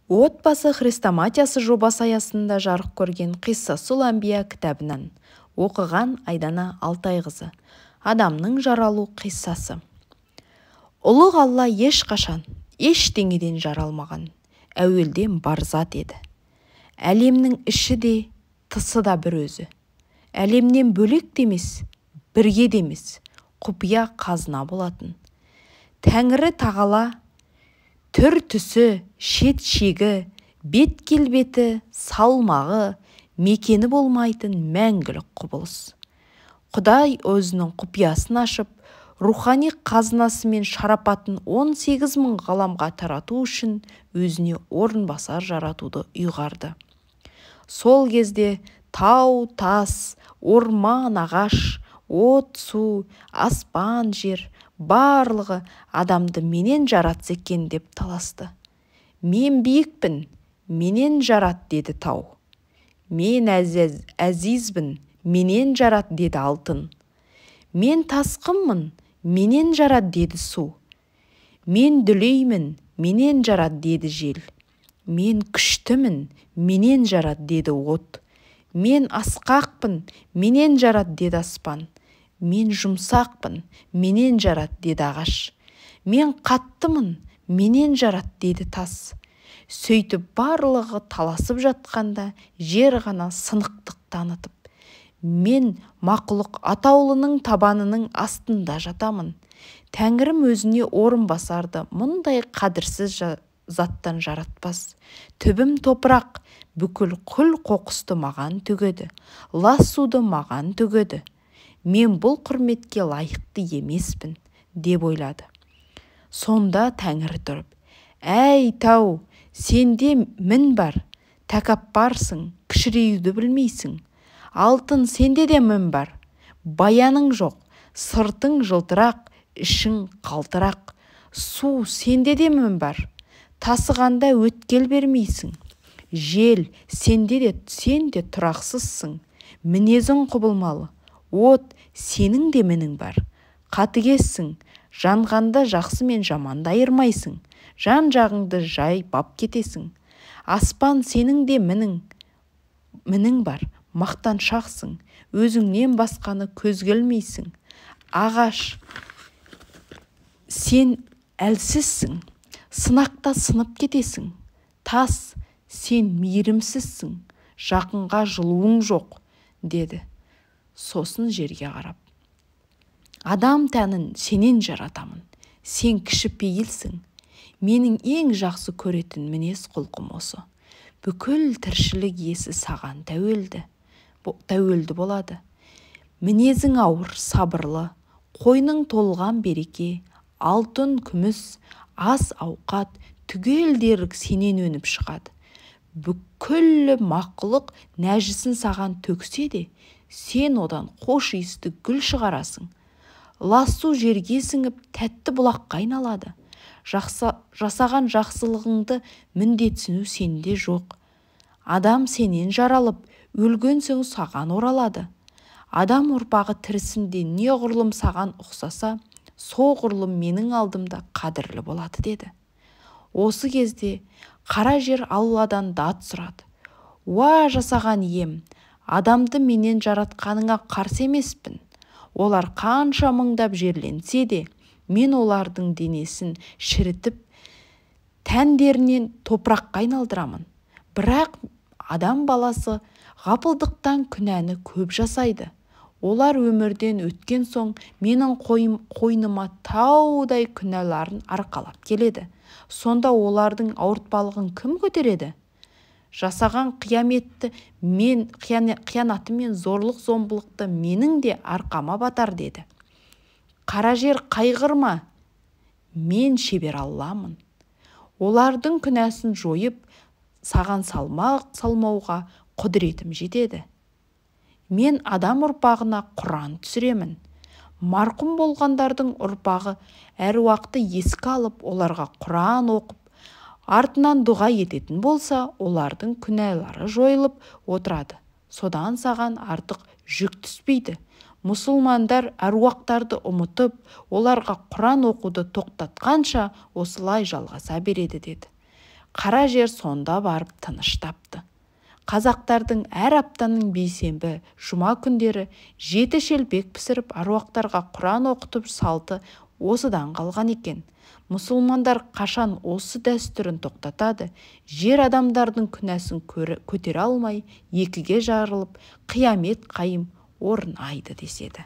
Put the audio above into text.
Отбасы хрестоматиясы жобасы аясында жарық көрген Қиссасул Анбия кітабынан оқыған Айдана Алтайқызы. Адамның жаралу қиссасы. Ұлық Алла ешқашан, ештеңеден жаралмаған, әуелден бар зат еді. Әлемнің іші де, тысы да бір өзі. Әлемнен бөлек те емес, бірге де емес, құпия қазына болатын. Тәңірі тағала түр түсі, шет шегі, бет келбеті, салмағы, мекені болмайтын мәңгілік құбылыс. Құдай өзінің құпиясын ашып, рухани қазынасы мен шарапатын 18 мың ғаламға тарату үшін өзіне орынбасар жаратуды ұйғарды. Сол кезде тау, тас, орман, ағаш, от, су, аспан, жер барлығы адамды менен жаратса екен деп таласты. Мен биікпін, менен жарат деді тау. Мен әзизбін, менен жарат деді алтын. Мен тасқынмын, менен жарат деді су. Мен дүлеймін, менен жарат деді жел. Мен күштімін, менен жарат деді от. Мен асқақпын, менен жарат деді аспан. Мен жұмсақпын, менен жарат деді ағаш. Мен қаттымын, менен жарат деді тас. Сөйтіп барлығы таласып жатқанда жер ғана сынықтық танытып. Мен мақұлық атаулының табанының астында жатамын. Тәңірім өзіне орынбасарды мұндай қадірсіз заттан жаратпас. Түбім топырақ, бүкіл күл қоқысты маған төгеді, лас суды маған төгеді. Мен бұл құрметке лайықты емеспін, деп ойлады. Сонда Тәңір тұрып, әй тау, сенде мін бар, тәкаппарсың, кішіреюді білмейсің. Алтын, сенде де мін бар, баяның жоқ, сыртың жылтырақ, ішің қалтырақ. Су, сенде де мін бар, тасығанда өткел бермейсің. Жел, сен де тұрақсызсың, мінезің құбылмалы. От, сенің де мінің бар, қатыгезсің, жанғанда жақсы мен жаманды айырмайсың, жан-жағыңды жай бап кетесің. Аспан, сенің де мінің бар, мақтаншақсың, өзіңнен басқаны көзге ілмейсің. Ағаш, сен әлсізсің, сынақта сынып кетесің. Тас, сен мейірімсізсің, жақынға жылуың жоқ, деді. Сосын жерге қарап, адам тәнін сенен жаратамын, сен кішіпейілсің. Менің ең жақсы көретін мінез құлқым осы. Бүкіл тіршілік иесі саған тәуелді болады. Мінезің ауыр, сабырлы, қойның толған береке, алтын, күміс, ас ауқат, түгел дерлік сенен өніп шығады. Бүкіл мақұлық нәжісін саған төксе де, сен одан қош иісті гүл шығарасың. Лас су жерге сіңіп, тәтті бұлаққа айналады. Жасаған жақсылығыңды міндетсіну сенде жоқ. Адам сенен жаралып, өлген соң саған оралады. Адам ұрпағы тірісінде неғұрлым саған ұқсаса, соғұрлым менің алдымда қадірлі болады, деді. Осы кезде қара жер Алладан дат сұрады. Уа жасаған ием, адамды менен жаратқаныңа қарсы емеспін. Олар қанша мыңдап жерленсе де, мен олардың денесін шірітіп, тәндерінен топыраққа айналдырамын. Бірақ адам баласы ғапылдықтан күнәні көп жасайды. Олар өмірден өткен соң менің қойныма таудай күнәларын арқалап келеді. Сонда олардың ауыртпалығын кім көтереді? Жасаған қиянаты мен зорлық-зомбылықты менің де арқама батар, деді. Қара жер, қайғырма, мен шебер Алламын. Олардың күнәсін жойып, саған салмауға құдіретім жетеді. Мен адам ұрпағына Құран түсіремін. Марқұм болғандардың ұрпағы әруақты еске алып, оларға Құран оқып, артынан дұға ететін болса, олардың күнәлары жойылып отырады. Содан саған артық жүк түспейді. Мұсылмандар әруақтарды ұмытып, оларға Құран оқуды тоқтатқанша осылай жалғаса береді, деді. Қара жер сонда барып тыныш тапты. Қазақтардың әр аптаның бейсенбі, жұма күндері 7 шелпек пісіріп аруақтарға Құран оқытып салты осыдан қалған екен. Мұсылмандар қашан осы дәстүрін тоқтатады, жер адамдардың күнәсін көтере алмай екіге жарылып, қиямет қайым орнайды деседі.